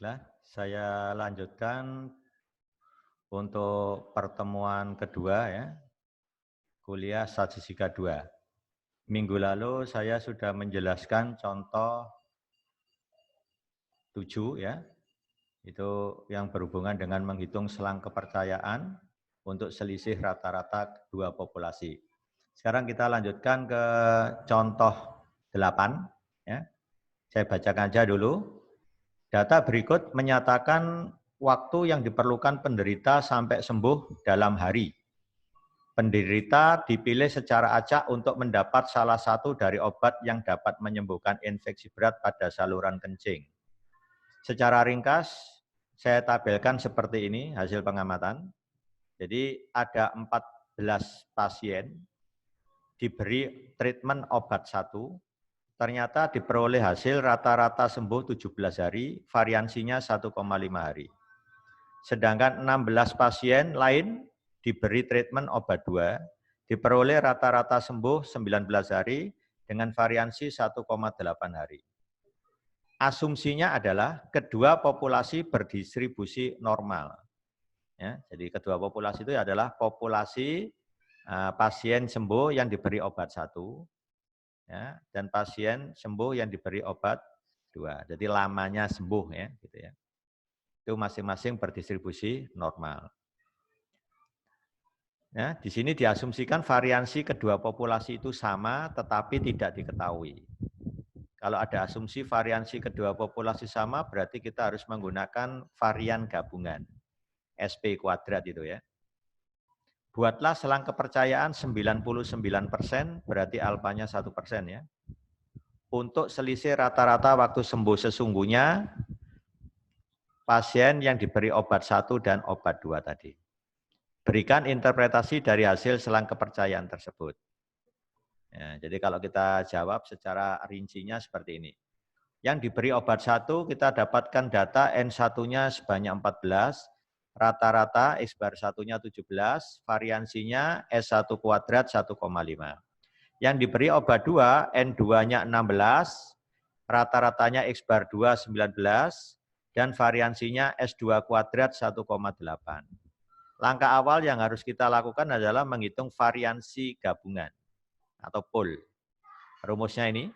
Baiklah, saya lanjutkan untuk pertemuan kedua ya, kuliah statistika 2. Minggu lalu saya sudah menjelaskan contoh 7 ya, itu yang berhubungan dengan menghitung selang kepercayaan untuk selisih rata-rata dua populasi. Sekarang kita lanjutkan ke contoh 8 ya. Saya bacakan aja dulu. Data berikut menyatakan waktu yang diperlukan penderita sampai sembuh dalam hari. Penderita dipilih secara acak untuk mendapat salah satu dari obat yang dapat menyembuhkan infeksi berat pada saluran kencing. Secara ringkas, saya tabelkan seperti ini hasil pengamatan. Jadi ada 14 pasien diberi treatment obat 1, ternyata diperoleh hasil rata-rata sembuh 17 hari, variansinya 1,5 hari. Sedangkan 16 pasien lain diberi treatment obat 2, diperoleh rata-rata sembuh 19 hari dengan variansi 1,8 hari. Asumsinya adalah kedua populasi berdistribusi normal. Ya, jadi kedua populasi itu adalah populasi pasien sembuh yang diberi obat 1, ya, dan pasien sembuh yang diberi obat 2. Jadi lamanya sembuh ya, gitu ya. Itu masing-masing berdistribusi normal. Ya, di sini diasumsikan variansi kedua populasi itu sama tetapi tidak diketahui. Kalau ada asumsi variansi kedua populasi sama berarti kita harus menggunakan varian gabungan. SP kuadrat itu ya. Buatlah selang kepercayaan 99% berarti alfanya 1% ya. Untuk selisih rata-rata waktu sembuh sesungguhnya pasien yang diberi obat 1 dan obat 2 tadi. Berikan interpretasi dari hasil selang kepercayaan tersebut. Ya, jadi kalau kita jawab secara rincinya seperti ini. Yang diberi obat 1 kita dapatkan data N1-nya sebanyak 14, rata-rata X bar 1-nya 17, variansinya S1 kuadrat 1,5. Yang diberi obat 2, N2-nya 16, rata-ratanya X bar 2 19, dan variansinya S2 kuadrat 1,8. Langkah awal yang harus kita lakukan adalah menghitung variansi gabungan atau pool. Rumusnya ini,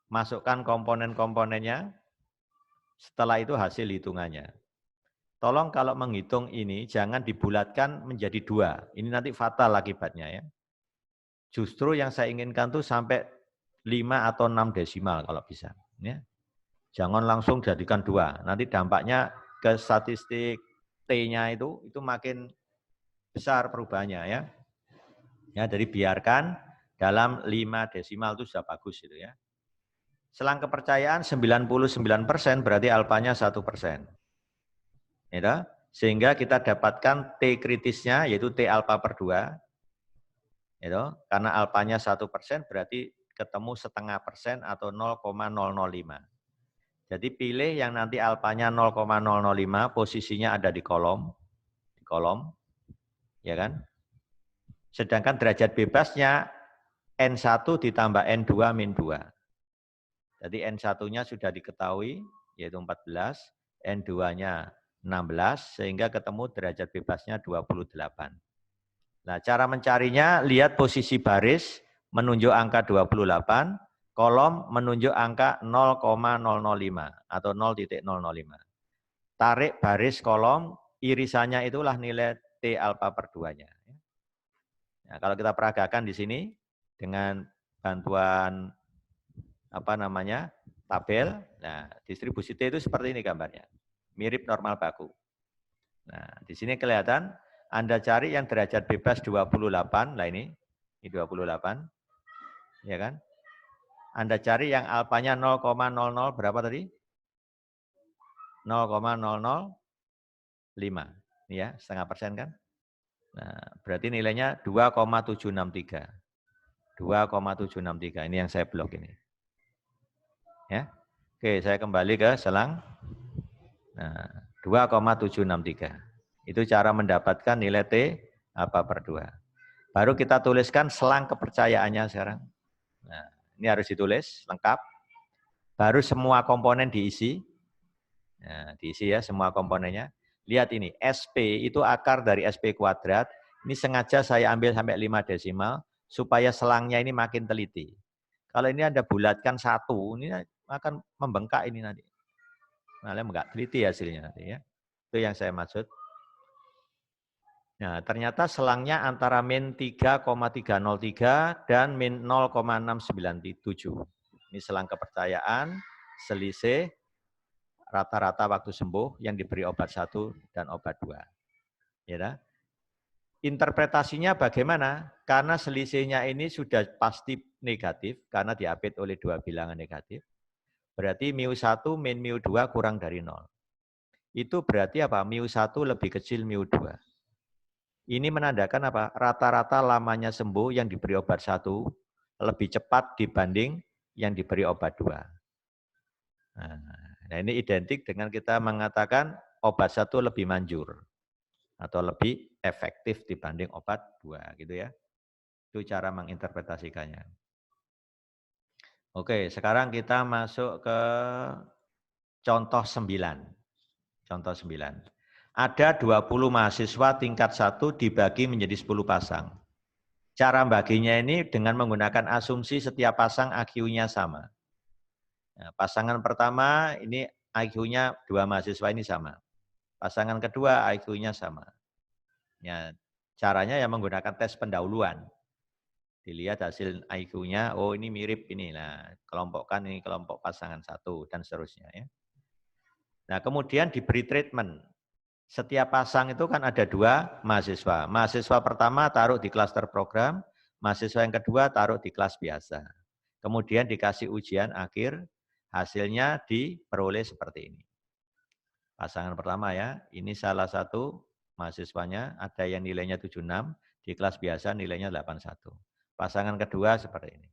masukkan komponen-komponennya, setelah itu hasil hitungannya. Tolong kalau menghitung ini jangan dibulatkan menjadi 2, ini nanti fatal akibatnya ya. Justru yang saya inginkan tuh sampai 5 atau 6 desimal kalau bisa. Ya. Jangan langsung jadikan 2, nanti dampaknya ke statistik T-nya itu makin besar perubahannya ya. Ya, jadi biarkan dalam 5 desimal itu sudah bagus itu ya. Selang kepercayaan 99% berarti alfanya 1%. Ya, sehingga kita dapatkan T kritisnya yaitu T alfa per 2. Ya, karena alfanya 1% berarti ketemu setengah persen atau 0,005. Jadi pilih yang nanti alfanya 0,005, posisinya ada di kolom, ya kan? Sedangkan derajat bebasnya N1 ditambah N2 min 2. Jadi N1-nya sudah diketahui, yaitu 14, N2-nya 16, sehingga ketemu derajat bebasnya 28. Nah, cara mencarinya, lihat posisi baris, menunjuk angka 28, kolom menunjuk angka 0,005 atau 0,005. Tarik baris kolom, irisannya itulah nilai T alfa per 2-nya. Nah, kalau kita peragakan di sini dengan bantuan tabel, nah distribusi T itu seperti ini gambarnya, mirip normal baku. Nah, di sini kelihatan Anda cari yang derajat bebas 28, lah ini 28, ya kan? Anda cari yang alfanya 0,00 berapa tadi? 0,005, ya, setengah persen kan? Nah, berarti nilainya 2,763. 2,763, ini yang saya blok ini. Ya. Oke, saya kembali ke selang. Nah, 2,763. Itu cara mendapatkan nilai T alfa per 2. Baru kita tuliskan selang kepercayaannya sekarang. Nah, ini harus ditulis lengkap. Baru semua komponen diisi. Nah, diisi ya semua komponennya. Lihat ini, SP itu akar dari SP kuadrat. Ini sengaja saya ambil sampai 5 desimal, supaya selangnya ini makin teliti. Kalau ini Anda bulatkan 1, ini akan membengkak ini nanti. Malah enggak teliti hasilnya nanti ya. Itu yang saya maksud. Nah, ternyata selangnya antara min 3,303 dan min 0,697. Ini selang kepercayaan, selisih, rata-rata waktu sembuh yang diberi obat 1 dan obat 2. Ya, interpretasinya bagaimana? Karena selisihnya ini sudah pasti negatif, karena diapit oleh 2 bilangan negatif. Berarti mu1 min mu2 kurang dari 0. Itu berarti apa? mu1 lebih kecil mu2. Ini menandakan apa? Rata-rata lamanya sembuh yang diberi obat 1 lebih cepat dibanding yang diberi obat 2. Nah, ini identik dengan kita mengatakan obat 1 lebih manjur atau lebih efektif dibanding obat 2 gitu ya. Itu cara menginterpretasikannya. Oke, sekarang kita masuk ke contoh 9. Contoh 9. Ada 20 mahasiswa tingkat 1 dibagi menjadi 10 pasang. Cara baginya ini dengan menggunakan asumsi setiap pasang IQ-nya sama. Nah, pasangan pertama ini IQ-nya 2 mahasiswa ini sama. Pasangan kedua IQ-nya sama. Ya, caranya ya menggunakan tes pendahuluan. Dilihat hasil IQ-nya, oh ini mirip ini. Nah, kelompokkan ini kelompok pasangan 1 dan seterusnya ya. Nah, kemudian diberi treatment. Setiap pasang itu kan ada 2 mahasiswa. Mahasiswa pertama taruh di klaster program, mahasiswa yang kedua taruh di kelas biasa. Kemudian dikasih ujian akhir, hasilnya diperoleh seperti ini. Pasangan pertama ya, ini salah satu mahasiswanya, ada yang nilainya 76, di kelas biasa nilainya 81. Pasangan kedua seperti ini.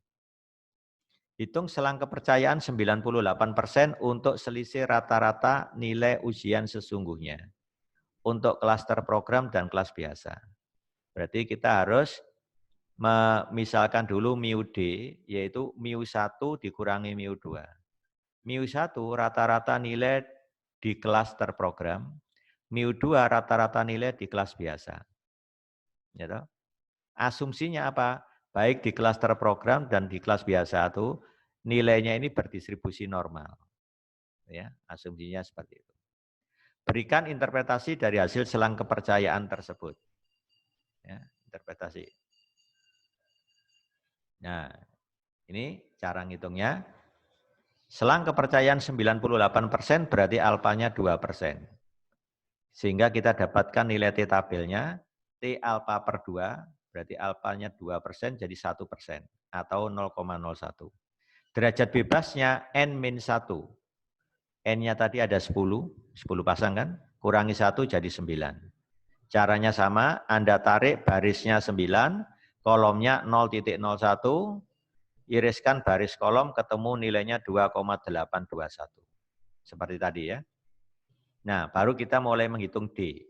Hitung selang kepercayaan 98% untuk selisih rata-rata nilai ujian sesungguhnya. Untuk klaster program dan kelas biasa. Berarti kita harus misalkan dulu mu D, yaitu mu1 dikurangi mu2. mu1 rata-rata nilai di kelas terprogram, mu2 rata-rata nilai di kelas biasa. Ya toh? Asumsinya apa? Baik di kelas terprogram dan di kelas biasa itu nilainya ini berdistribusi normal. Ya, asumsinya seperti itu. Berikan interpretasi dari hasil selang kepercayaan tersebut. Ya, interpretasi. Nah, ini cara ngitungnya. Selang kepercayaan 98% berarti alfanya 2%. Sehingga kita dapatkan nilai T tabelnya, T alfa per 2, berarti alfanya 2% jadi 1%, atau 0,01. Derajat bebasnya N-1. N-nya tadi ada 10 pasang kan, kurangi 1 jadi 9. Caranya sama, Anda tarik barisnya 9, kolomnya 0,01, iriskan baris kolom, ketemu nilainya 2,821. Seperti tadi ya. Nah, baru kita mulai menghitung D.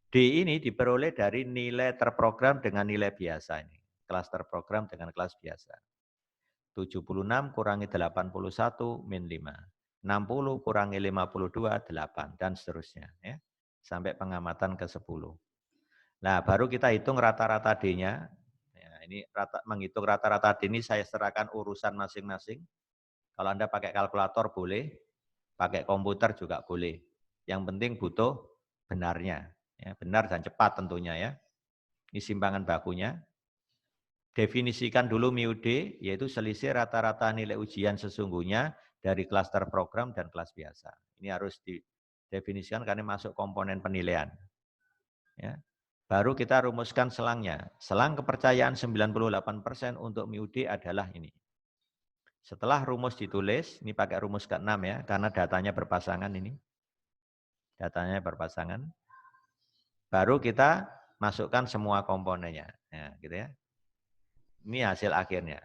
D ini diperoleh dari nilai terprogram dengan nilai biasa ini. Kelas terprogram dengan kelas biasa. 76 kurangi 81 min 5. 60 kurangi 52, 8. Dan seterusnya. Ya. Sampai pengamatan ke 10. Nah, baru kita hitung rata-rata D-nya. Ya, ini menghitung rata-rata D ini saya serahkan urusan masing-masing. Kalau Anda pakai kalkulator boleh, pakai komputer juga boleh. Yang penting butuh benarnya. Ya, benar dan cepat tentunya ya. Ini simpangan bakunya. Definisikan dulu mu-D, yaitu selisih rata-rata nilai ujian sesungguhnya dari klaster program dan kelas biasa. Ini harus didefinisikan karena masuk komponen penilaian. Ya. Baru kita rumuskan selangnya. Selang kepercayaan 98% untuk mu-D adalah ini. Setelah rumus ditulis, ini pakai rumus ke-6 ya, karena datanya berpasangan ini. Datanya berpasangan. Baru kita masukkan semua komponennya. Ya, gitu ya. Ini hasil akhirnya.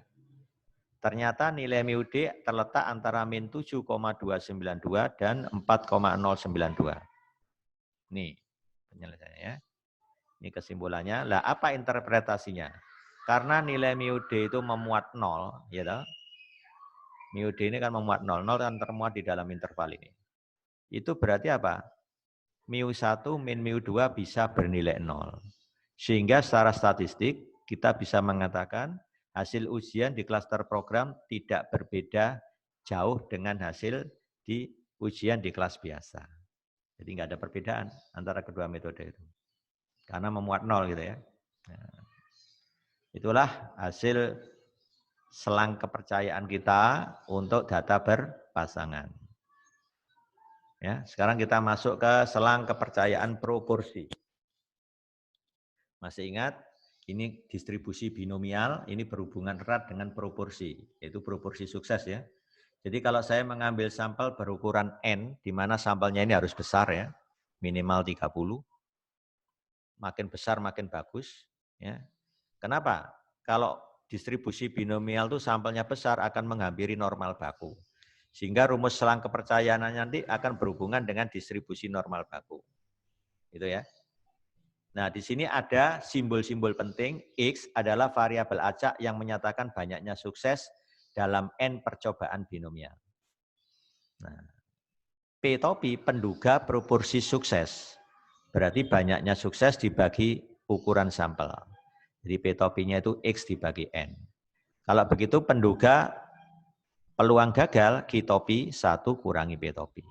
Ternyata nilai mu-D terletak antara min 7,292 dan 4,092. Ini penyelesaiannya ya. Ini kesimpulannya. Lah apa interpretasinya? Karena nilai mu-D itu memuat 0, ya toh? Mu-D ini kan memuat 0. 0 kan termuat di dalam interval ini. itu berarti apa? Mu1 min mu2 bisa bernilai 0. Sehingga secara statistik kita bisa mengatakan hasil ujian di klaster program tidak berbeda jauh dengan hasil di ujian di kelas biasa. Jadi nggak ada perbedaan antara kedua metode itu. Karena memuat 0 gitu ya. Nah, itulah hasil selang kepercayaan kita untuk data berpasangan. Ya, sekarang kita masuk ke selang kepercayaan proporsi. Masih ingat, ini distribusi binomial, ini berhubungan erat dengan proporsi, yaitu proporsi sukses ya. Jadi kalau saya mengambil sampel berukuran N, di mana sampelnya ini harus besar ya, minimal 30, makin besar makin bagus. Ya. Kenapa? Kalau distribusi binomial itu sampelnya besar akan menghampiri normal baku. Sehingga rumus selang kepercayaan nanti akan berhubungan dengan distribusi normal baku. Itu ya. Nah, di sini ada simbol-simbol penting. X adalah variabel acak yang menyatakan banyaknya sukses dalam N percobaan binomial. Nah, P topi penduga proporsi sukses. Berarti banyaknya sukses dibagi ukuran sampel. Jadi P topinya itu X dibagi N. Kalau begitu penduga peluang gagal Q topi 1 kurangi P topi.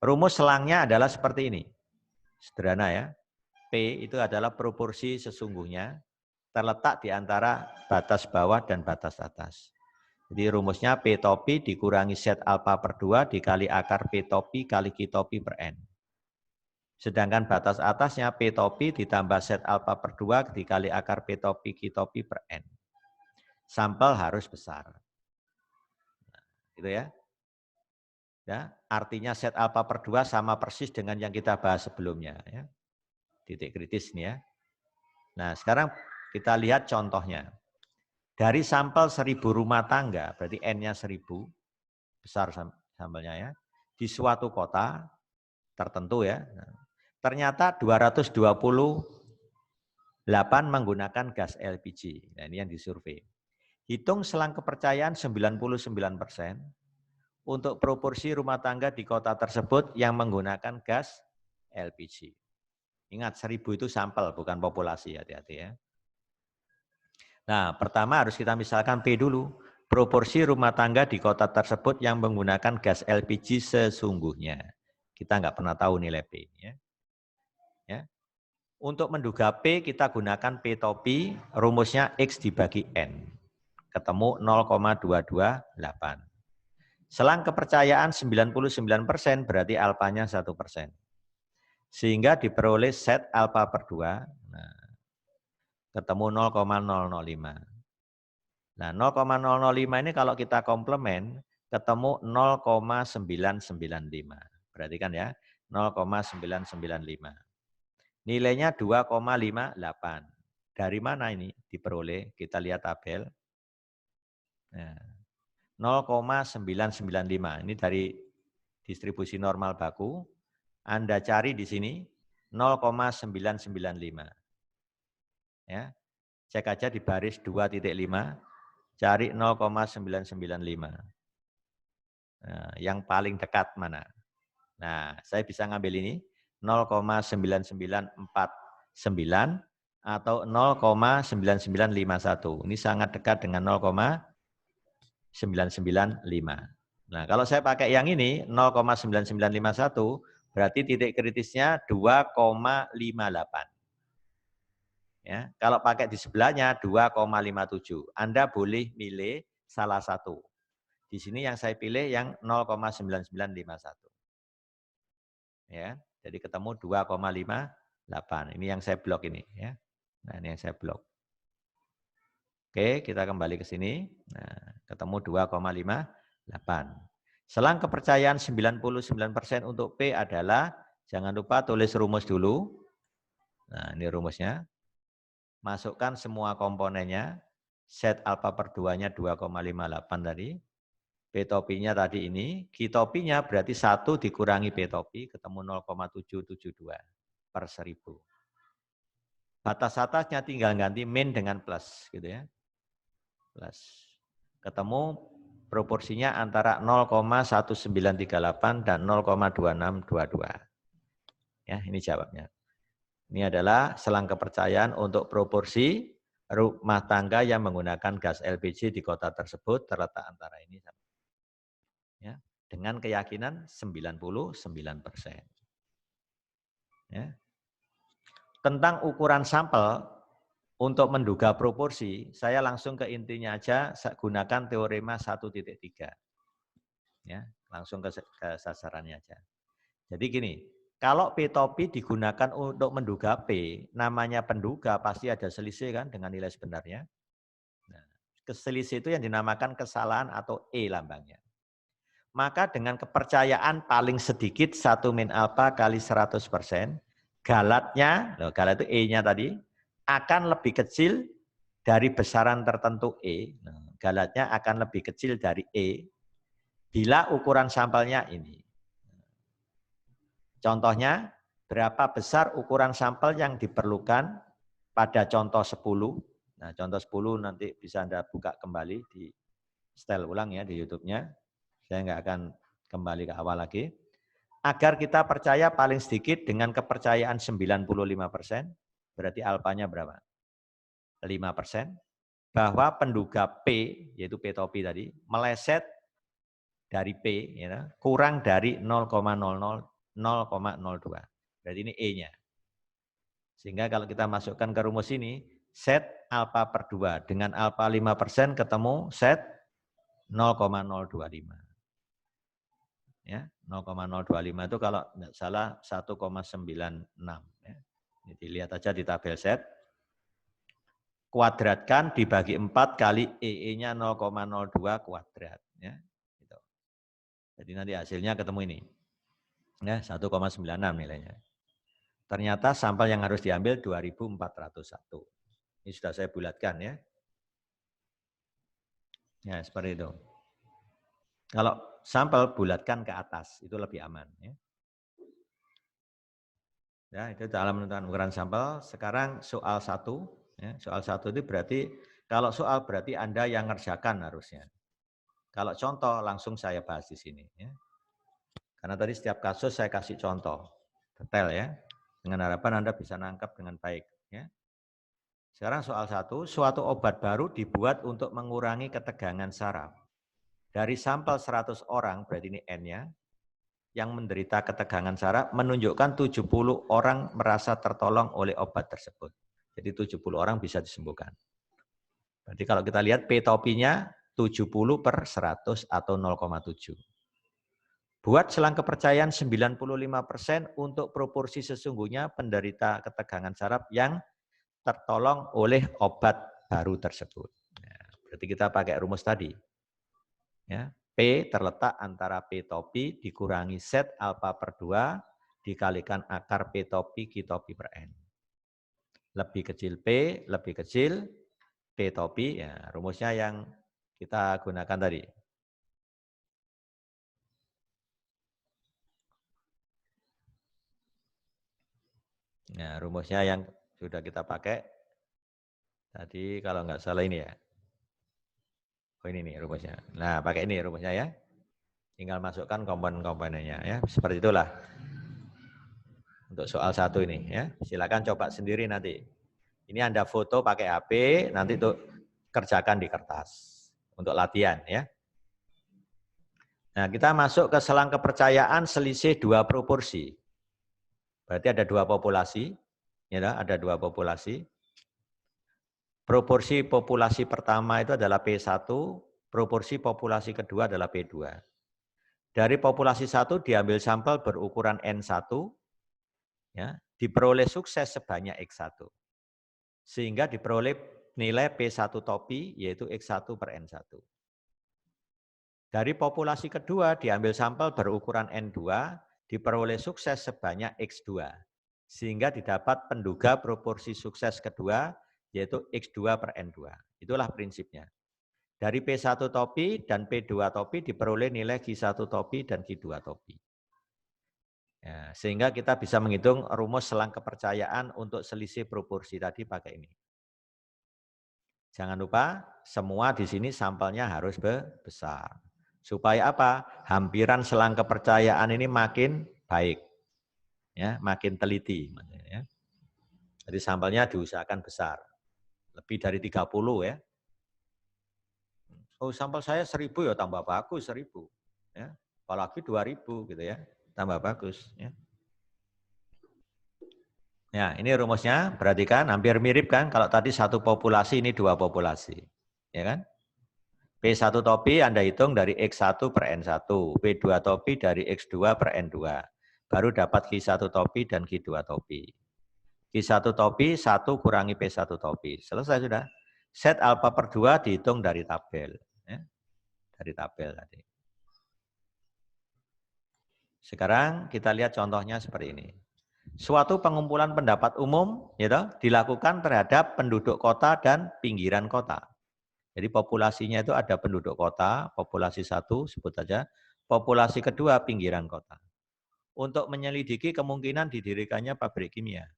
Rumus selangnya adalah seperti ini. Sederhana ya. P itu adalah proporsi sesungguhnya terletak di antara batas bawah dan batas atas. Jadi rumusnya P topi dikurangi set alfa per 2 dikali akar P topi kali Q topi per N. Sedangkan batas atasnya P topi ditambah set alfa per 2 dikali akar P topi Q topi per N. Sampel harus besar. Nah, gitu ya. Ya, artinya set alfa per 2 sama persis dengan yang kita bahas sebelumnya. Ya. Titik kritis ini ya. Nah, sekarang kita lihat contohnya. Dari sampel 1000 rumah tangga, berarti N-nya 1000, besar sampelnya ya, di suatu kota tertentu ya, ternyata 228 menggunakan gas LPG. Nah, ini yang disurvei. Hitung selang kepercayaan 99% untuk proporsi rumah tangga di kota tersebut yang menggunakan gas LPG. Ingat, 1000 itu sampel, bukan populasi, hati-hati ya. Nah, pertama harus kita misalkan P dulu. Proporsi rumah tangga di kota tersebut yang menggunakan gas LPG sesungguhnya. Kita nggak pernah tahu nilai P. Ya. Untuk menduga P, kita gunakan P topi, rumusnya X dibagi N. Ketemu 0,228. Selang kepercayaan 99% berarti alfanya 1%. Sehingga diperoleh set alfa per 2, nah, ketemu 0,005. Nah, 0,005 ini kalau kita komplement, ketemu 0,995. Berarti kan ya, 0,995. Nilainya 2,58. Dari mana ini diperoleh? Kita lihat tabel. Nah, 0,995. Ini dari distribusi normal baku. Anda cari di sini 0,995. Ya. Cek aja di baris 2.5, cari 0,995. Nah, yang paling dekat mana? Nah, saya bisa ngambil ini 0,9949 atau 0,9951. Ini sangat dekat dengan 0,995. Nah, kalau saya pakai yang ini 0,9951 berarti titik kritisnya 2,58. Ya, kalau pakai di sebelahnya 2,57. Anda boleh milih salah satu. Di sini yang saya pilih yang 0,9951. Ya, jadi ketemu 2,58. Ini yang saya blok ini ya. Nah, ini yang saya blok. Oke, kita kembali ke sini. Nah, ketemu 2,58. Selang kepercayaan 99% untuk P adalah, jangan lupa tulis rumus dulu. Nah, ini rumusnya. Masukkan semua komponennya. Set alfa per 2-nya 2,58 tadi. P topinya tadi ini. Q topinya berarti 1 dikurangi P topi, ketemu 0,772 per 1000. Batas atasnya tinggal ganti min dengan plus, gitu ya. Plus. Ketemu proporsinya antara 0,1938 dan 0,2622. Ya, ini jawabnya. Ini adalah selang kepercayaan untuk proporsi rumah tangga yang menggunakan gas LPG di kota tersebut terletak antara ini. Ya, dengan keyakinan 99%. Ya. Tentang ukuran sampel, untuk menduga proporsi, saya langsung ke intinya aja, gunakan teorema 1.3. Ya, langsung ke sasarannya aja. Jadi gini, kalau P topi digunakan untuk menduga P, namanya penduga pasti ada selisih kan dengan nilai sebenarnya. Nah, selisih itu yang dinamakan kesalahan atau E lambangnya. Maka dengan kepercayaan paling sedikit 1 min alpha kali 100%, galatnya, galat itu E-nya tadi, akan lebih kecil dari besaran tertentu E. Nah, galatnya akan lebih kecil dari E bila ukuran sampelnya ini. Contohnya, berapa besar ukuran sampel yang diperlukan pada contoh 10. Nah, contoh 10 nanti bisa Anda buka kembali di setel ulang ya di YouTube-nya. Saya nggak akan kembali ke awal lagi. Agar kita percaya paling sedikit dengan kepercayaan 95%, berarti alfanya berapa? 5%, bahwa penduga P, yaitu P topi tadi, meleset dari P, ya, kurang dari 0,02. Berarti ini E-nya. Sehingga kalau kita masukkan ke rumus ini, set alfa per 2. Dengan alfa 5% ketemu set 0,025. Ya, 0,025 itu kalau tidak salah 1,96. Ya. Jadi lihat aja di tabel set. Kuadratkan dibagi 4 kali EE-nya 0,02 kuadrat. Ya. Gitu. Jadi nanti hasilnya ketemu ini. Ya, 1,96 nilainya. Ternyata sampel yang harus diambil 2401. Ini sudah saya bulatkan ya. Ya, seperti itu. Kalau sampel bulatkan ke atas, itu lebih aman. Ya, ya itu dalam menentukan ukuran sampel. Sekarang soal 1. Ya, soal 1 itu berarti, kalau soal berarti Anda yang ngerjakan harusnya. Kalau contoh langsung saya bahas di sini. Ya. Karena tadi setiap kasus saya kasih contoh. Detail ya. Dengan harapan Anda bisa nangkap dengan baik. Ya. Sekarang soal 1, suatu obat baru dibuat untuk mengurangi ketegangan saraf. Dari sampel 100 orang, berarti ini N-nya, yang menderita ketegangan saraf, menunjukkan 70 orang merasa tertolong oleh obat tersebut. Jadi 70 orang bisa disembuhkan. Berarti kalau kita lihat P topinya 70 per 100 atau 0,7. Buat selang kepercayaan 95% untuk proporsi sesungguhnya penderita ketegangan saraf yang tertolong oleh obat baru tersebut. Nah, berarti kita pakai rumus tadi. Ya, P terletak antara P topi dikurangi set alfa per 2 dikalikan akar P topi Q topi per N. Lebih kecil P, lebih kecil P topi, ya rumusnya yang kita gunakan tadi. Nah, rumusnya yang sudah kita pakai tadi kalau nggak salah ini ya. Oh ini nih rumusnya. Nah, pakai ini rumusnya ya. Tinggal masukkan komponen-komponennya ya. Seperti itulah. Untuk soal 1 ini ya. Silakan coba sendiri nanti. Ini Anda foto pakai HP, nanti tuh kerjakan di kertas untuk latihan ya. Nah, kita masuk ke selang kepercayaan selisih 2 proporsi. Berarti ada 2 populasi, ya, ada 2 populasi. Proporsi populasi pertama itu adalah P1, proporsi populasi kedua adalah P2. Dari populasi 1 diambil sampel berukuran N1, ya, diperoleh sukses sebanyak X1. Sehingga diperoleh nilai P1 topi yaitu X1 per N1. Dari populasi kedua diambil sampel berukuran N2, diperoleh sukses sebanyak X2. Sehingga didapat penduga proporsi sukses kedua yaitu X2 per N2. Itulah prinsipnya. Dari P1 topi dan P2 topi diperoleh nilai Q1 topi dan Q2 topi. Ya, sehingga kita bisa menghitung rumus selang kepercayaan untuk selisih proporsi tadi pakai ini. Jangan lupa semua di sini sampelnya harus besar. Supaya apa? Hampiran selang kepercayaan ini makin baik. Ya, makin teliti. Ya. Jadi sampelnya diusahakan besar. Lebih dari 30 ya. Oh, sampel saya 1000 ya tambah bagus 1000. Ya. Apalagi 2000 gitu ya. Tambah bagus ya. Ya, ini rumusnya, perhatikan hampir mirip kan, kalau tadi satu populasi ini dua populasi. Ya kan? P1 topi Anda hitung dari X1 per N1, P2 topi dari X2 per N2. Baru dapat Q1 topi dan Q2 topi. Q1 topi 1 kurangi P1 topi. Selesai sudah. Set alfa per 2 dihitung dari tabel. Ya, dari tabel tadi. Sekarang kita lihat contohnya seperti ini. Suatu pengumpulan pendapat umum gitu, dilakukan terhadap penduduk kota dan pinggiran kota. Jadi populasinya itu ada penduduk kota, populasi 1 sebut saja, populasi kedua pinggiran kota. Untuk menyelidiki kemungkinan didirikannya pabrik kimia.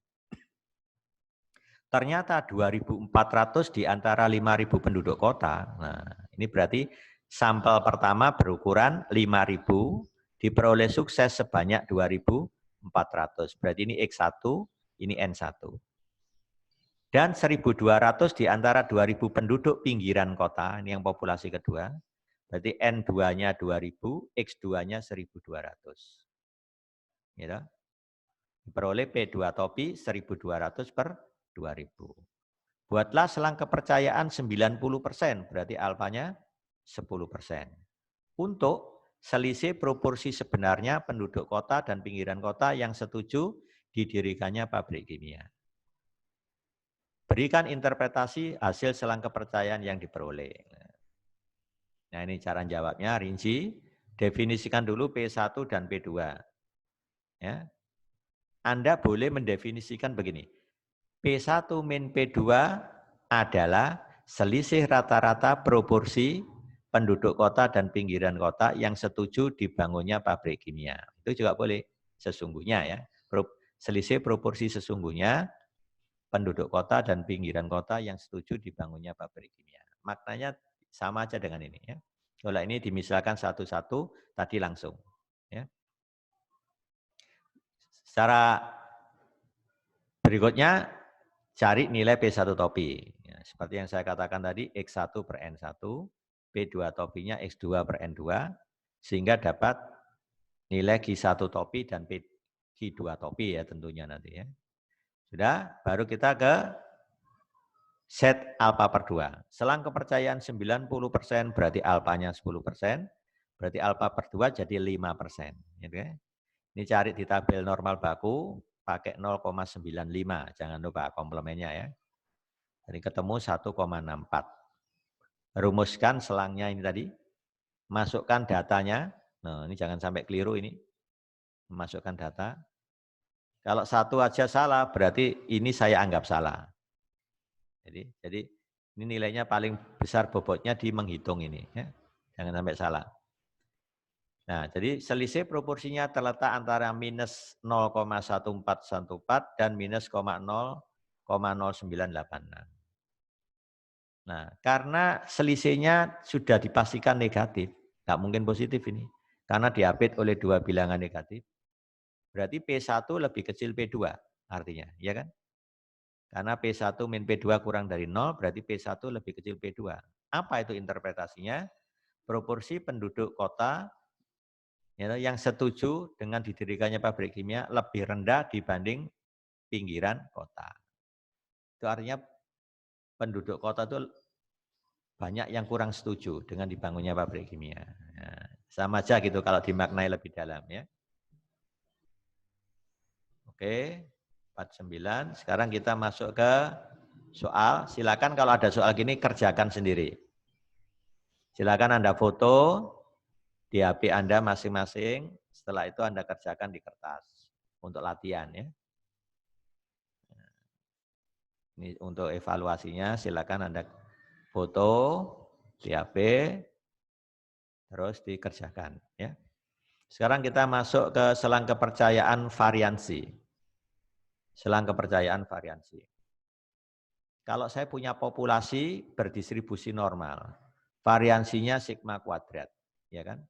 Ternyata 2.400 di antara 5.000 penduduk kota. Nah, ini berarti sampel pertama berukuran 5.000 diperoleh sukses sebanyak 2.400. Berarti ini X1, ini N1. Dan 1.200 di antara 2.000 penduduk pinggiran kota, ini yang populasi kedua. Berarti N2-nya 2.000, X2-nya 1.200. Gitu. Diperoleh P2 topi 1.200 per 2.000. Buatlah selang kepercayaan 90%, berarti alfanya 10%. Untuk selisih proporsi sebenarnya penduduk kota dan pinggiran kota yang setuju didirikannya pabrik kimia. Berikan interpretasi hasil selang kepercayaan yang diperoleh. Nah ini cara jawabnya, rinci. Definisikan dulu P1 dan P2. Ya. Anda boleh mendefinisikan begini. P1 min P2 adalah selisih rata-rata proporsi penduduk kota dan pinggiran kota yang setuju dibangunnya pabrik kimia. Itu juga boleh sesungguhnya ya. Selisih proporsi sesungguhnya penduduk kota dan pinggiran kota yang setuju dibangunnya pabrik kimia. Maknanya sama aja dengan ini ya. Kalau ini dimisalkan satu-satu tadi langsung ya. Secara berikutnya cari nilai P1 topi. Ya, seperti yang saya katakan tadi, X1 per N1, P2 topinya X2 per N2, sehingga dapat nilai Q1 topi dan Q2 topi ya tentunya nanti ya. Sudah, baru kita ke set alfa per 2. Selang kepercayaan 90% berarti alfanya 10%, berarti alfa per 2 jadi 5%. Gitu ya. Ini cari di tabel normal baku, pakai 0,95, jangan lupa komplemennya ya. Jadi ketemu 1,64. Rumuskan selangnya ini tadi, masukkan datanya, nah ini jangan sampai keliru ini, masukkan data. Kalau satu aja salah, berarti ini saya anggap salah. Jadi ini nilainya paling besar bobotnya di menghitung ini, ya. Jangan sampai salah. Nah, jadi selisih proporsinya terletak antara minus 0,1414 dan minus 0,0986. Nah, karena selisihnya sudah dipastikan negatif, nggak mungkin positif ini. Karena diapit oleh dua bilangan negatif, berarti P1 lebih kecil P2 artinya, ya kan? Karena P1 min P2 kurang dari 0, berarti P1 lebih kecil P2. Apa itu interpretasinya? Proporsi penduduk kota yang setuju dengan didirikannya pabrik kimia lebih rendah dibanding pinggiran kota. Itu artinya penduduk kota itu banyak yang kurang setuju dengan dibangunnya pabrik kimia. Nah, sama aja gitu kalau dimaknai lebih dalam ya. Oke, 49. Sekarang kita masuk ke soal. Silakan kalau ada soal gini kerjakan sendiri. Silakan Anda foto di HP Anda masing-masing. Setelah itu Anda kerjakan di kertas untuk latihan ya. Ini untuk evaluasinya silakan Anda foto di HP terus dikerjakan ya. Sekarang kita masuk ke selang kepercayaan variansi. Selang kepercayaan variansi. Kalau saya punya populasi berdistribusi normal, variansinya sigma kuadrat, ya kan?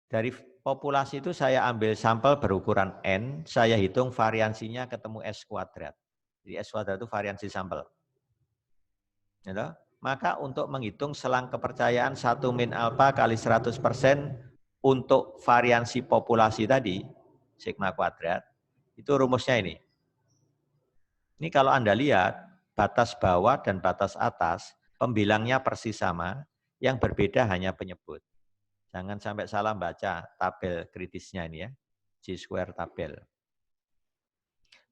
Dari populasi itu saya ambil sampel berukuran N, saya hitung variansinya ketemu S kuadrat. Jadi S kuadrat itu variansi sampel. Gitu? Maka untuk menghitung selang kepercayaan 1 min alpha kali 100% untuk variansi populasi tadi, sigma kuadrat, itu rumusnya ini. Ini kalau Anda lihat, batas bawah dan batas atas, pembilangnya persis sama, yang berbeda hanya penyebut. Jangan sampai salah baca tabel kritisnya ini ya, G-square tabel.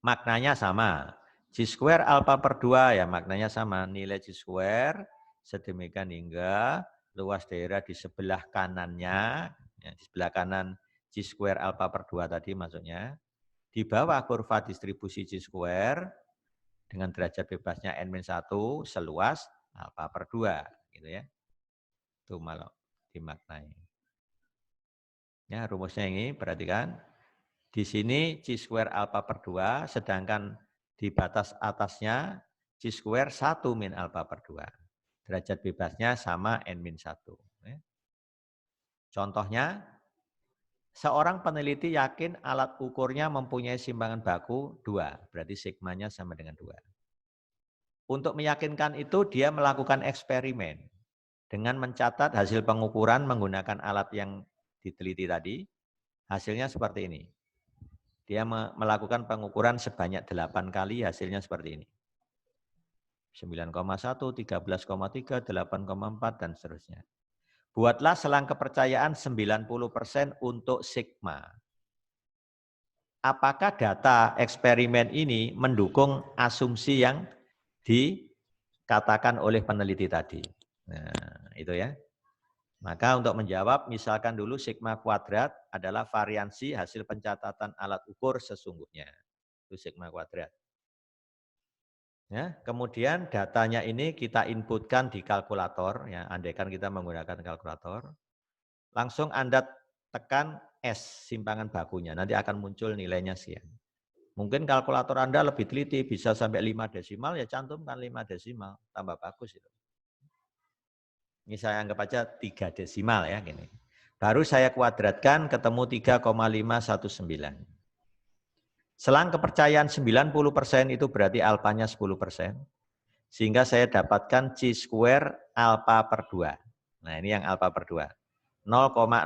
Maknanya sama, G-square alpha per 2 ya maknanya sama, nilai G-square sedemikian hingga luas daerah di sebelah kanannya, ya, di sebelah kanan G-square alpha per 2 tadi maksudnya, di bawah kurva distribusi G-square, dengan derajat bebasnya N-1 seluas alpha per 2. Gitu ya. Itu malah dimaknai. Ya, rumusnya ini, perhatikan. Di sini C-square alpha per 2, sedangkan di batas atasnya C-square 1 min alpha per 2. Derajat bebasnya sama N-1. Ya. Contohnya, seorang peneliti yakin alat ukurnya mempunyai simpangan baku 2, berarti sigmanya sama dengan 2. Untuk meyakinkan itu dia melakukan eksperimen dengan mencatat hasil pengukuran menggunakan alat yang diteliti tadi. Hasilnya seperti ini. Dia melakukan pengukuran sebanyak 8 kali, hasilnya seperti ini. 9,1, 13,3, 8,4 dan seterusnya. Buatlah selang kepercayaan 90% untuk sigma. Apakah data eksperimen ini mendukung asumsi yang dikatakan oleh peneliti tadi? Nah, itu ya. Maka untuk menjawab, misalkan dulu sigma kuadrat adalah variansi hasil pencatatan alat ukur sesungguhnya. Itu sigma kuadrat. Ya, kemudian datanya ini kita inputkan di kalkulator, ya, andaikan kita menggunakan kalkulator. Langsung Anda tekan S, simpangan bakunya, nanti akan muncul nilainya sekian. Mungkin kalkulator Anda lebih teliti, bisa sampai 5 desimal, ya cantumkan 5 desimal, tambah bagus itu. Ini saya anggap aja 3 desimal ya, gini. Baru saya kuadratkan ketemu 3,519. Selang kepercayaan 90% itu berarti alfanya 10%. Sehingga saya dapatkan C-square alfa per 2. Nah ini yang alfa per 2. 0,05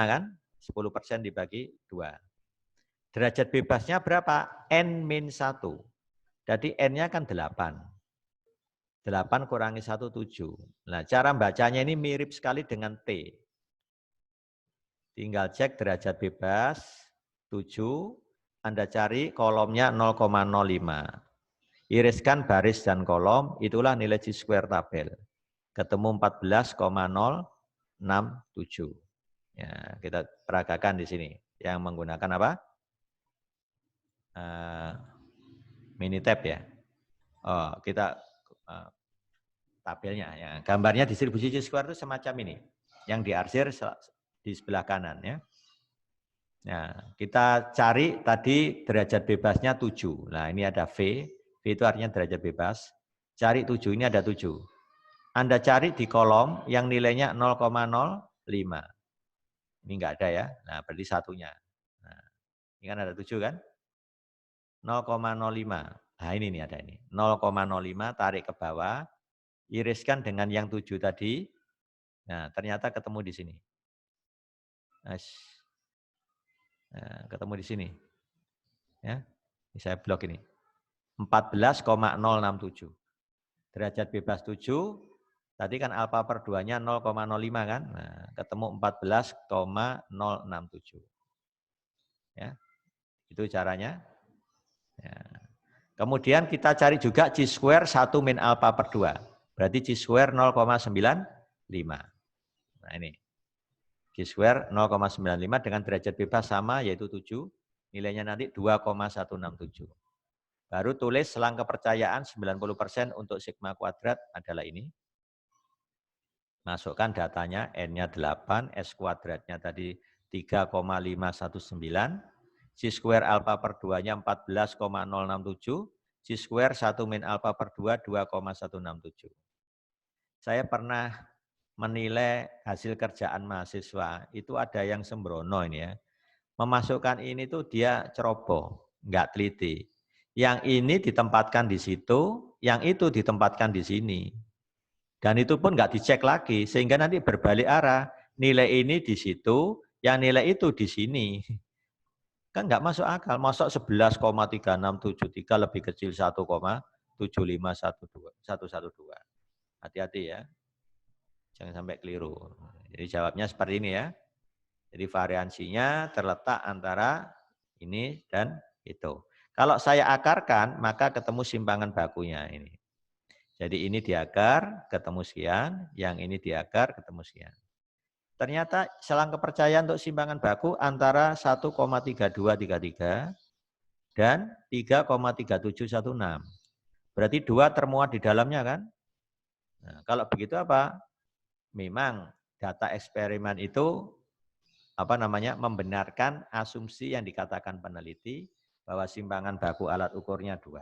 kan? 10% dibagi 2. Derajat bebasnya berapa? N-1. Jadi N-nya kan 8. 8 kurangi 1, 7. Nah, cara bacanya ini mirip sekali dengan T. Tinggal cek derajat bebas, 7. Anda cari kolomnya 0,05. Iriskan baris dan kolom, itulah nilai G-square tabel. Ketemu 14,067. Ya, kita peragakan di sini. Yang menggunakan apa? Minitab ya. Oh, kita tabelnya ya. Gambarnya distribusi G-square itu semacam ini. Yang diarsir di sebelah kanan ya. Nah, kita cari tadi derajat bebasnya 7. Nah, ini ada V. V itu artinya derajat bebas. Cari 7, ini ada 7. Anda cari di kolom yang nilainya 0,05. Ini enggak ada ya. Nah, berarti satunya. Nah, ini kan ada 7 kan? 0,05. Nah, ini nih ada ini. 0,05 tarik ke bawah. Iriskan dengan yang 7 tadi. Nah, ternyata ketemu di sini. Nah, ketemu di sini. Ya. Ini saya blok ini. 14,067. Derajat bebas 7. Tadi kan alfa per 2-nya 0,05 kan. Nah, ketemu 14,067. Ya. Itu caranya. Ya. Kemudian kita cari juga G-square 1 min alfa per 2. Berarti G-square 0,95. Nah ini. G-square 0,95 dengan derajat bebas sama yaitu 7. Nilainya nanti 2,167. Baru tulis selang kepercayaan 90% untuk sigma kuadrat adalah ini. Masukkan datanya, N-nya 8, S kuadratnya tadi 3,519. C-square alfa per 2-nya 14,067. G square 1 min alpha per 2, 2,167. Saya pernah menilai hasil kerjaan mahasiswa, itu ada yang sembrono ini ya. Memasukkan ini tuh dia ceroboh, nggak teliti. Yang ini ditempatkan di situ, yang itu ditempatkan di sini. Dan itu pun nggak dicek lagi, sehingga nanti berbalik arah. Nilai ini di situ, yang nilai itu di sini. Kan nggak masuk akal, masuk 11,3673 lebih kecil 1,75112. Hati-hati ya, jangan sampai keliru. Jadi jawabnya seperti ini ya. Jadi variansinya terletak antara ini dan itu. Kalau saya akarkan, maka ketemu simpangan bakunya ini. Jadi ini diakar, ketemu sekian, yang ini diakar, ketemu sekian. Ternyata selang kepercayaan untuk simpangan baku antara 1,3233 dan 3,3716. Berarti 2 termuat di dalamnya kan? Nah, kalau begitu apa? Memang data eksperimen itu membenarkan asumsi yang dikatakan peneliti bahwa simpangan baku alat ukurnya 2.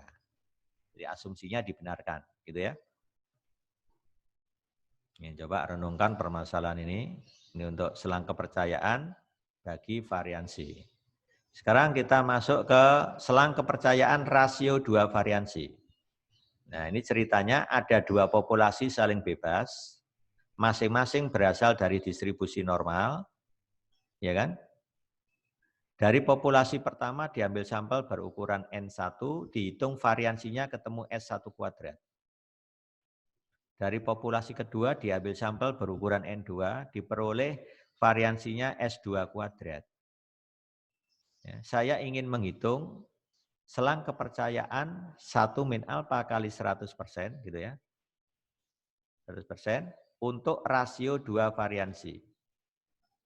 Jadi asumsinya dibenarkan, gitu ya. Ini coba renungkan permasalahan ini untuk selang kepercayaan bagi variansi. Sekarang kita masuk ke selang kepercayaan rasio 2 variansi. Nah, ini ceritanya ada 2 populasi saling bebas, masing-masing berasal dari distribusi normal, ya kan? Dari populasi pertama diambil sampel berukuran N1, dihitung variansinya ketemu S1 kuadrat. Dari populasi kedua diambil sampel berukuran N2, diperoleh variansinya S2 kuadrat. Ya, saya ingin menghitung selang kepercayaan 1 min alpha kali 100%, gitu ya. 100% untuk rasio 2 variansi.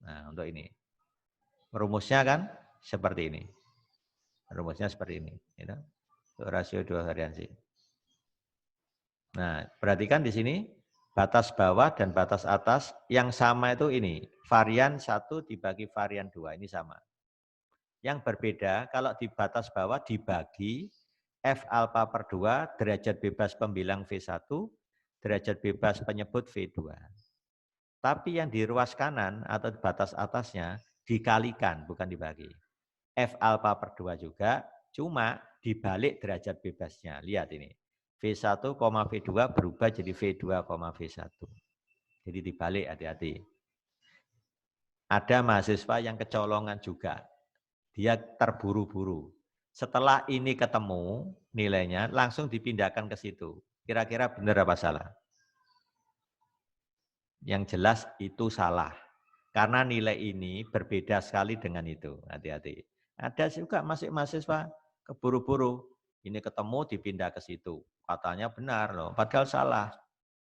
Nah, untuk ini. Rumusnya kan seperti ini. Rumusnya seperti ini. Gitu. Rasio 2 variansi. Nah, perhatikan di sini batas bawah dan batas atas yang sama itu ini. Varian 1 dibagi varian 2, ini sama. Yang berbeda kalau di batas bawah dibagi F alpha per 2 derajat bebas pembilang V1, derajat bebas penyebut V2. Tapi yang di ruas kanan atau di batas atasnya dikalikan, bukan dibagi. F alpha per 2 juga, cuma dibalik derajat bebasnya. Lihat ini. V1, V2 berubah jadi V2, V1. Jadi dibalik, hati-hati. Ada mahasiswa yang kecolongan juga. Dia terburu-buru. Setelah ini ketemu nilainya, langsung dipindahkan ke situ. Kira-kira benar apa salah? Yang jelas itu salah. Karena nilai ini berbeda sekali dengan itu. Hati-hati. Ada juga masih mahasiswa keburu-buru. Ini ketemu dipindah ke situ. Katanya benar loh, padahal salah.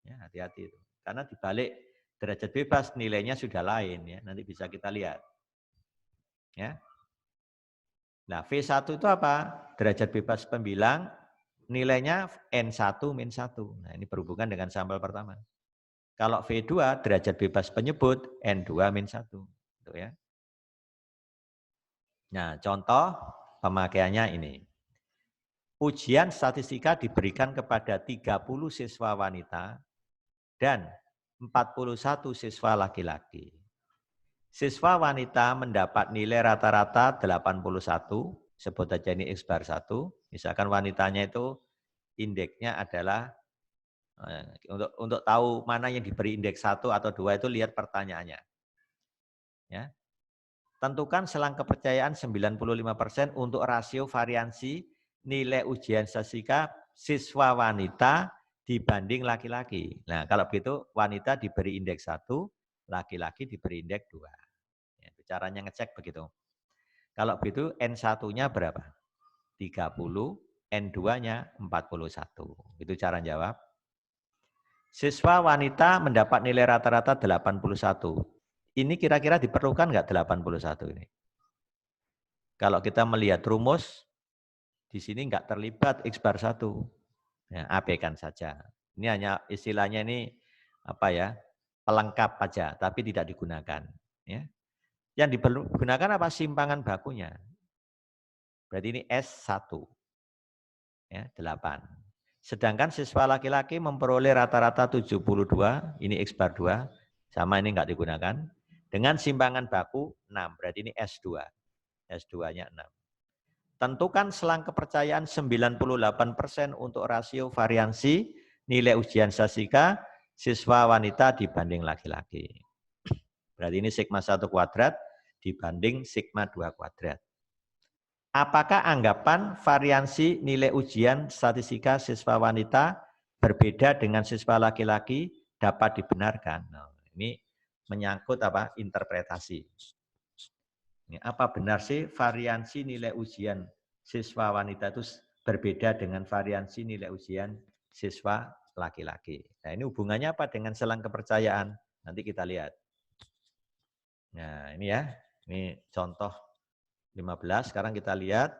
Ya, hati-hati itu. Karena dibalik derajat bebas nilainya sudah lain ya. Nanti bisa kita lihat. Ya. Nah, V1 itu apa? Derajat bebas pembilang nilainya N1 min 1. Nah, ini berhubungan dengan sampel pertama. Kalau V2 derajat bebas penyebut N2 min 1. Gitu ya. Nah, contoh pemakaiannya ini. Ujian statistika diberikan kepada 30 siswa wanita dan 41 siswa laki-laki. Siswa wanita mendapat nilai rata-rata 81, sebut aja ini X bar 1. Misalkan wanitanya itu indeksnya adalah, untuk tahu mana yang diberi indeks 1 atau 2 itu lihat pertanyaannya. Ya. Tentukan selang kepercayaan 95% untuk rasio variansi nilai ujian statistika siswa wanita dibanding laki-laki. Nah, kalau begitu wanita diberi indeks 1, laki-laki diberi indeks 2. Ya, itu caranya ngecek begitu. Kalau begitu N1-nya berapa? 30, N2-nya 41. Itu cara jawab. Siswa wanita mendapat nilai rata-rata 81. Ini kira-kira diperlukan nggak 81 ini? Kalau kita melihat rumus, di sini nggak terlibat X bar 1. Ya, abaikan saja. Ini hanya istilahnya ini pelengkap aja, tapi tidak digunakan. Ya. Yang digunakan apa? Simpangan bakunya. Berarti ini S1. Ya, 8. Sedangkan siswa laki-laki memperoleh rata-rata 72, ini X bar 2, sama ini enggak digunakan. Dengan simpangan baku 6, berarti ini S2. S2-nya 6. Tentukan selang kepercayaan 98% untuk rasio variansi nilai ujian statistika siswa wanita dibanding laki-laki. Berarti ini sigma 1 kuadrat dibanding sigma 2 kuadrat. Apakah anggapan variansi nilai ujian statistika siswa wanita berbeda dengan siswa laki-laki dapat dibenarkan? Nah, ini menyangkut apa? Interpretasi. Ini apa benar sih variansi nilai ujian siswa wanita itu berbeda dengan variansi nilai ujian siswa laki-laki? Nah, ini hubungannya apa dengan selang kepercayaan? Nanti kita lihat. Nah, ini ya. Ini contoh 15. Sekarang kita lihat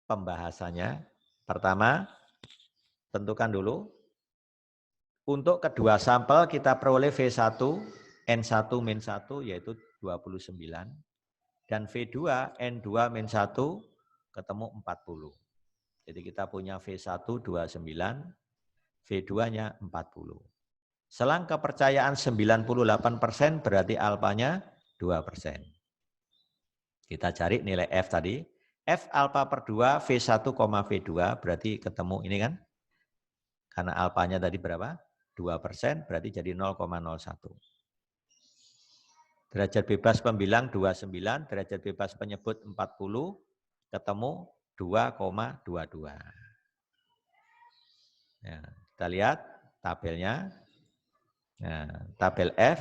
pembahasannya. Pertama, tentukan dulu. Untuk kedua sampel kita peroleh V1, N1 min 1 yaitu 29. Dan V2, N2 min 1 ketemu 40. Jadi kita punya V1 29, V2-nya 40. Selang kepercayaan 98% berarti alfanya 2%. Kita cari nilai F tadi. F alfa per 2, V1, V2 berarti ketemu ini kan. Karena alfanya tadi berapa? 2%, berarti jadi 0,01. Derajat bebas pembilang 29, derajat bebas penyebut 40, ketemu 2,22. Nah, kita lihat tabelnya. Nah, tabel F.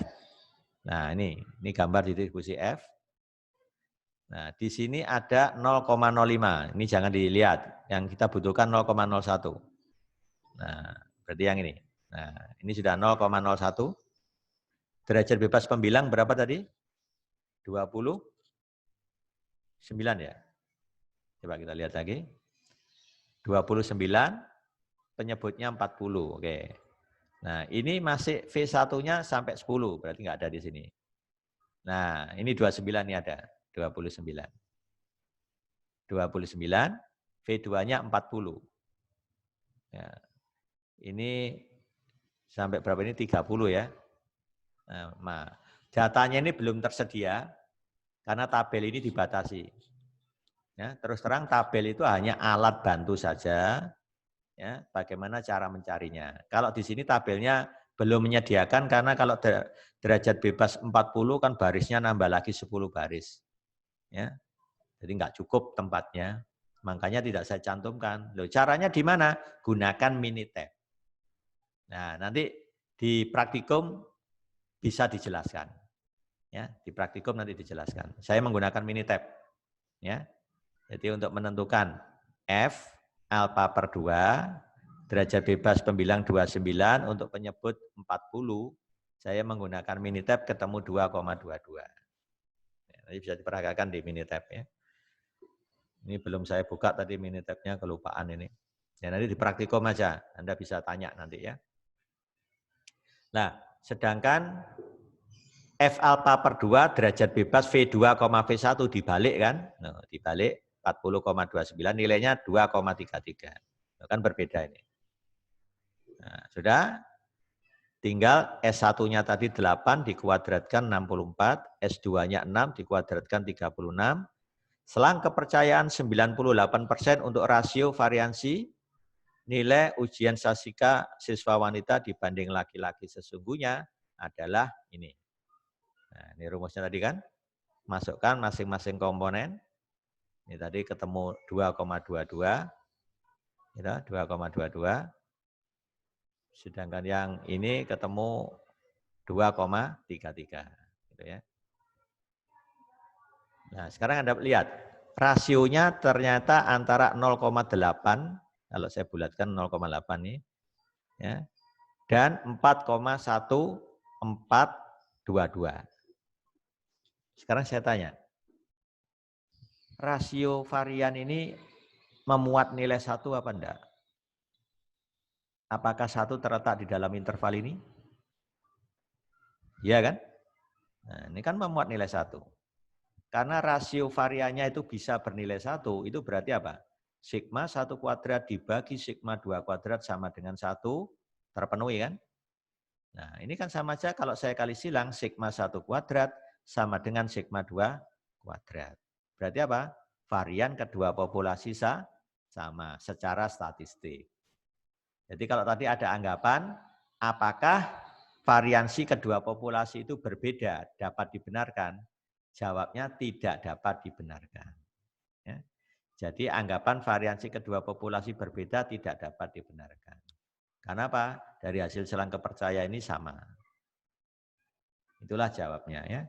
Nah, ini gambar distribusi F. Nah, di sini ada 0,05. Ini jangan dilihat. Yang kita butuhkan 0,01. Nah, berarti yang ini. Nah, ini sudah 0,01. Derajat bebas pembilang berapa tadi? 29 ya? Coba kita lihat lagi. 29, penyebutnya 40. Oke. Nah, ini masih V1-nya sampai 10, berarti nggak ada di sini. Nah, ini 29 ini ada. 29. 29, V2-nya 40. Ya. Ini sampai berapa ini? 30 ya. Nah, datanya ini belum tersedia karena tabel ini dibatasi. Ya, terus terang tabel itu hanya alat bantu saja. Ya, bagaimana cara mencarinya. Kalau di sini tabelnya belum menyediakan karena kalau derajat bebas 40 kan barisnya nambah lagi 10 baris. Ya. Jadi nggak cukup tempatnya. Makanya tidak saya cantumkan. Loh, caranya di mana? Gunakan Minitab. Nah, nanti di praktikum bisa dijelaskan. Ya, di praktikum nanti dijelaskan. Saya menggunakan Minitab. Ya. Jadi untuk menentukan F alfa per 2, derajat bebas pembilang 29, untuk penyebut 40, saya menggunakan Minitab ketemu 2,22. Ya, nanti bisa diperagakan di Minitab ya. Ini belum saya buka tadi Minitab-nya, kelupaan ini. Ya, nanti di praktikum aja, Anda bisa tanya nanti ya. Nah, sedangkan F alfa per 2 derajat bebas V2, V1 dibalik kan? Nah, dibalik 40,29 nilainya 2,33. Kan berbeda ini. Nah, sudah. Tinggal S1-nya tadi 8 dikuadratkan 64, S2-nya 6 dikuadratkan 36. Selang kepercayaan 98% untuk rasio variansi nilai ujian statistika siswa wanita dibanding laki-laki sesungguhnya adalah ini. Nah, ini rumusnya tadi kan. Masukkan masing-masing komponen. Ini tadi ketemu 2,22. Ya, 2,22. Sedangkan yang ini ketemu 2,33. Gitu ya. Nah, sekarang Anda lihat. Rasionya ternyata antara 0,8, kalau saya bulatkan 0,8 nih, ya, dan 4,1422. Sekarang saya tanya, rasio varian ini memuat nilai 1 apa enggak? Apakah 1 terletak di dalam interval ini? Iya kan? Nah, ini kan memuat nilai 1. Karena rasio variannya itu bisa bernilai 1, itu berarti apa? sigma 1 kuadrat dibagi sigma 2 kuadrat sama dengan 1 terpenuhi kan? Nah, ini kan sama aja kalau saya kali silang sigma 1 kuadrat sama dengan sigma 2 kuadrat. Berarti apa? Varian kedua populasi sama secara statistik. Jadi kalau tadi ada anggapan, apakah variansi kedua populasi itu berbeda dapat dibenarkan? Jawabnya tidak dapat dibenarkan. Ya. Jadi anggapan variansi kedua populasi berbeda tidak dapat dibenarkan. Karena apa? Dari hasil selang kepercayaan ini sama. Itulah jawabnya ya.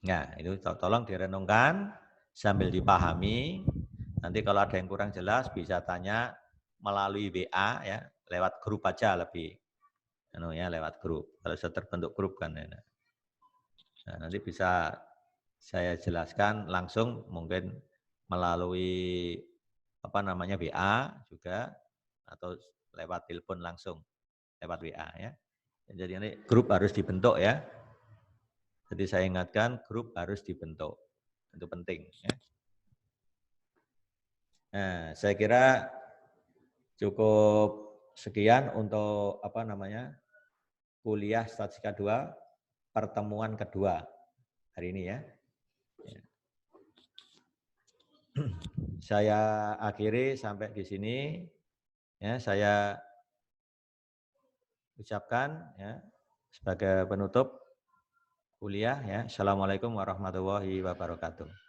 Nah, itu tolong direnungkan sambil dipahami. Nanti kalau ada yang kurang jelas bisa tanya melalui WA ya, lewat grup aja lebih. Ya, lewat grup. Kalau sudah terbentuk grup kan ya. Nah, nanti bisa saya jelaskan langsung mungkin melalui WA juga atau lewat telepon langsung lewat WA ya. Jadi nanti grup harus dibentuk ya. Jadi saya ingatkan grup harus dibentuk. Itu penting ya. Nah, saya kira cukup sekian untuk kuliah statistika 2 pertemuan kedua hari ini ya. Saya akhiri sampai di sini. Ya, saya ucapkan ya sebagai penutup kuliah ya. Assalamualaikum warahmatullahi wabarakatuh.